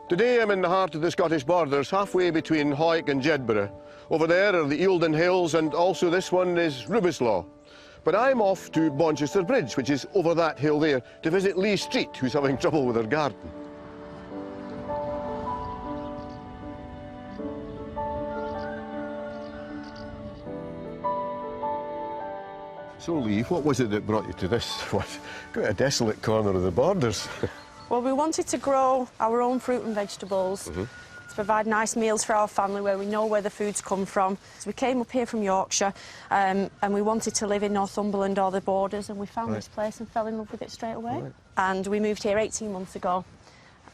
Today I'm in the heart of the Scottish borders, halfway between Hawick and Jedburgh. Over there are the Eildon Hills, and also this one is Rubislaw. But I'm off to Bonchester Bridge, which is over that hill there, to visit Lee Street, who's having trouble with her garden. So, Lee, what was it that brought you to this, quite a desolate corner of the borders? Well, we wanted to grow our own fruit and vegetables, to provide nice meals for our family where we know where the food's come from. So we came up here from Yorkshire and we wanted to live in Northumberland or the borders, and we found this place and fell in love with it straight away. Right. And we moved here 18 months ago,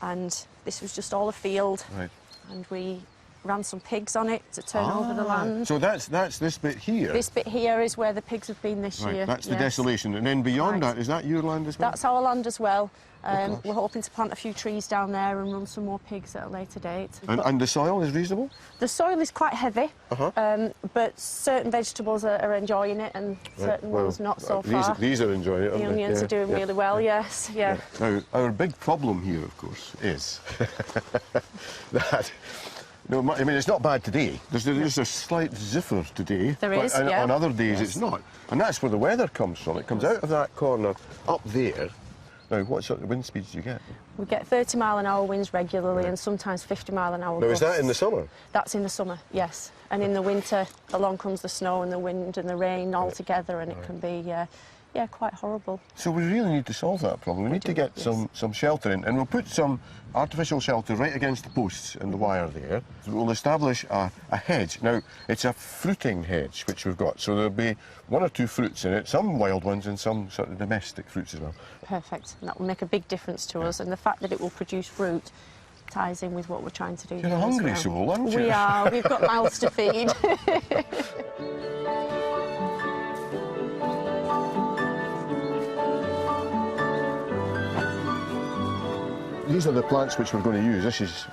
and this was just all a field. Right. And we ran some pigs on it to turn over the land. So that's this bit here? This bit here is where the pigs have been this year. That's the desolation. And then beyond that, is that your land as well? That's our land as well. We're hoping to plant a few trees down there and run some more pigs at a later date. And the soil is reasonable? The soil is quite heavy, but certain vegetables are enjoying it and certain ones not so far. These are enjoying it, aren't The onions are doing really well, yes. Yeah. Now, our big problem here, of course, is that... No, I mean, it's not bad today. There's a slight ziffer today. There is, but yeah. on other days it's not. And that's where the weather comes from. It comes out of that corner up there. Now, what sort of wind speeds do you get? We get 30-mile-an-hour winds regularly and sometimes 50-mile-an-hour Now, gusts. is that in the summer? That's in the summer, yes. And in the winter, along comes the snow and the wind and the rain all together, and it can be, yeah, quite horrible. So we really need to solve that problem. We need to get some shelter in, and we'll put some artificial shelter right against the posts and the wire there. We'll establish a hedge. Now, it's a fruiting hedge, which we've got, so there'll be 1 or 2 fruits in it, some wild ones and some sort of domestic fruits as well. Perfect. And that will make a big difference to us, and the fact that it will produce fruit ties in with what we're trying to do. You're a hungry soul, aren't you? We are. We've got mouths to feed. These are the plants which we're going to use. This is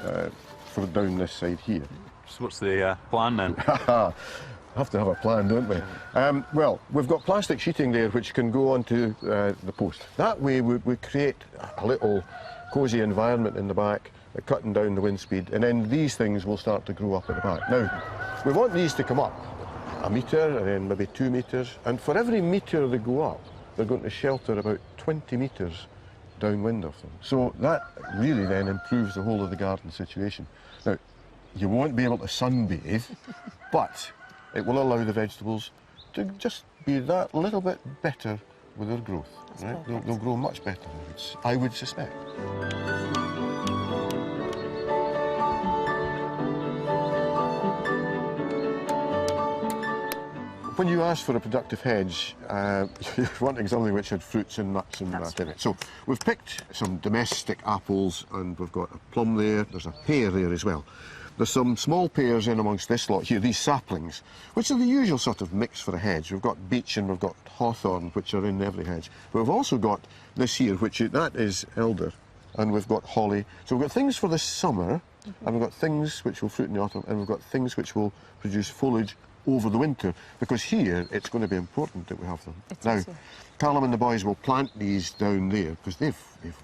for down this side here. So what's the plan then? Have to have a plan, don't we? Well, we've got plastic sheeting there which can go onto the post. That way we create a little cosy environment in the back, cutting down the wind speed, and then these things will start to grow up at the back. Now, we want these to come up 1 metre and then maybe 2 metres, and for every metre they go up, they're going to shelter about 20 metres downwind of them. So that really then improves the whole of the garden situation. Now, you won't be able to sunbathe, but it will allow the vegetables to just be that little bit better with their growth. Right? They'll grow much better, I would suspect. When you ask for a productive hedge, you're wanting something which had fruits and nuts and that in it. So we've picked some domestic apples, and we've got a plum there. There's a pear there as well. There's some small pears in amongst this lot here, these saplings, which are the usual sort of mix for a hedge. We've got beech and we've got hawthorn, which are in every hedge. But we've also got this here, that is elder, and we've got holly. So we've got things for the summer, and we've got things which will fruit in the autumn, and we've got things which will produce foliage over the winter, because here it's going to be important that we have them. Now, Callum and the boys will plant these down there because they've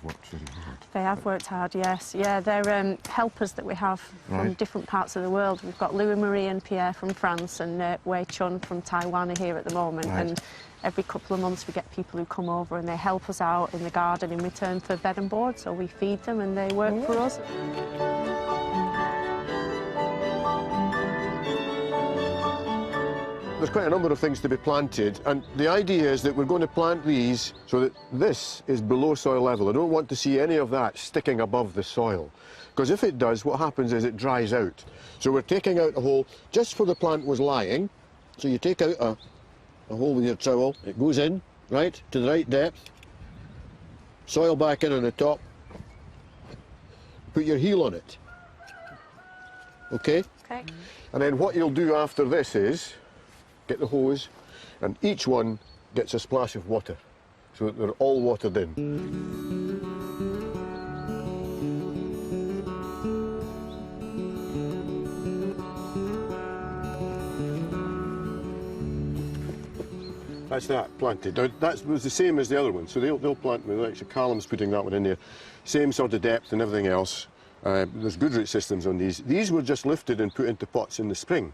worked very hard. They have worked hard, yes. Yeah, they're helpers that we have from different parts of the world. We've got Louis Marie and Pierre from France, and Wei Chun from Taiwan are here at the moment. And every couple of months we get people who come over and they help us out in the garden in return for bed and board, so we feed them and they work for us. There's quite a number of things to be planted, and the idea is that we're going to plant these so that this is below soil level. I don't want to see any of that sticking above the soil, because if it does, what happens is it dries out. So we're taking out a hole just where the plant was lying. So you take out a hole with your trowel, it goes in, right, to the right depth, soil back in on the top, put your heel on it, okay? Okay. And then what you'll do after this is get the hose, and each one gets a splash of water, so that they're all watered in. That's that planted. Now, that was the same as the other one, so they'll plant with, actually Callum's putting that one in there. Same sort of depth and everything else. There's good root systems on these. These were just lifted and put into pots in the spring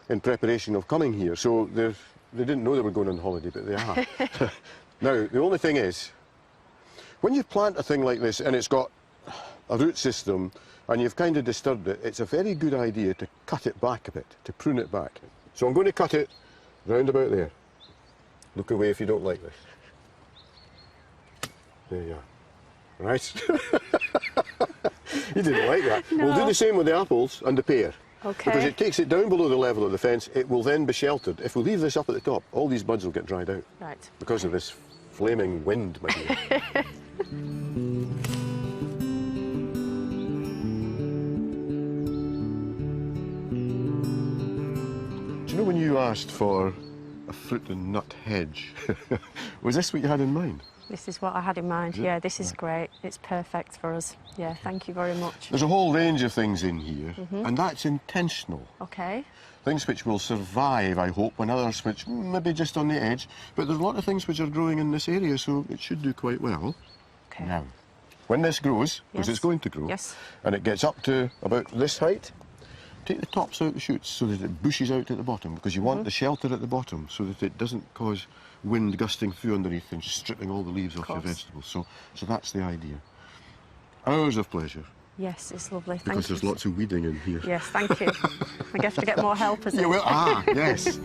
in preparation of coming here. So they didn't know they were going on holiday, but they are. Now, the only thing is, when you plant a thing like this and it's got a root system and you've kind of disturbed it, it's a very good idea to cut it back a bit, to prune it back. So I'm going to cut it round about there. Look away if you don't like this. There you are. Right? You didn't like that. No. We'll do the same with the apples and the pear. Okay. Because it takes it down below the level of the fence, it will then be sheltered. If we leave this up at the top, all these buds will get dried out. Right. Because of this flaming wind, my dear. Do you know when you asked for a fruit and nut hedge, was this what you had in mind? This is what I had in mind. Yeah, this is great. It's perfect for us. Yeah, thank you very much. There's a whole range of things in here, and that's intentional. Okay. Things which will survive, I hope, and others which maybe just on the edge. But there's a lot of things which are growing in this area, so it should do quite well. Okay. Now, when this grows, because Yes. it's going to grow, Yes. and it gets up to about this height, take the tops out the shoots so that it bushes out at the bottom, because you want the shelter at the bottom so that it doesn't cause wind gusting through underneath and stripping all the leaves off your course. vegetables. So that's the idea. Hours of pleasure, Yes, it's lovely. Thank because you. there's lots of weeding in here. Yes, thank you. I guess to get more help, is it? Yeah, well, yes.